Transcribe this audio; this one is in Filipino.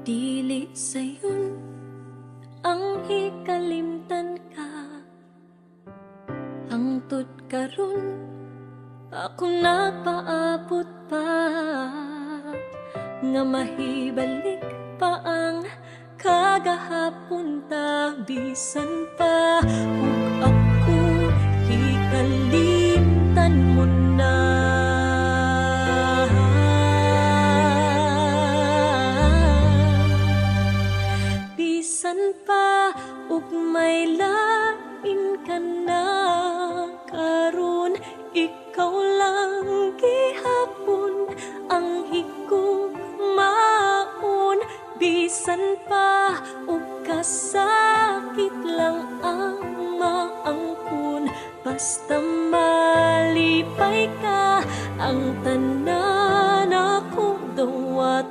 Dili sayon ang hikalimtan ka, hangtod karon ako nagpaabot pa, nga mahibalik pa ang kagahapon ta, bisan pa ug ako hikalimtan mo na. Bisan pa ug may lain ka na karon, ikaw lang gihapon ang higugmaon. Bisan pa ug kasakit lang ang maangkon, basta malipay ka ang tanan akong dawat.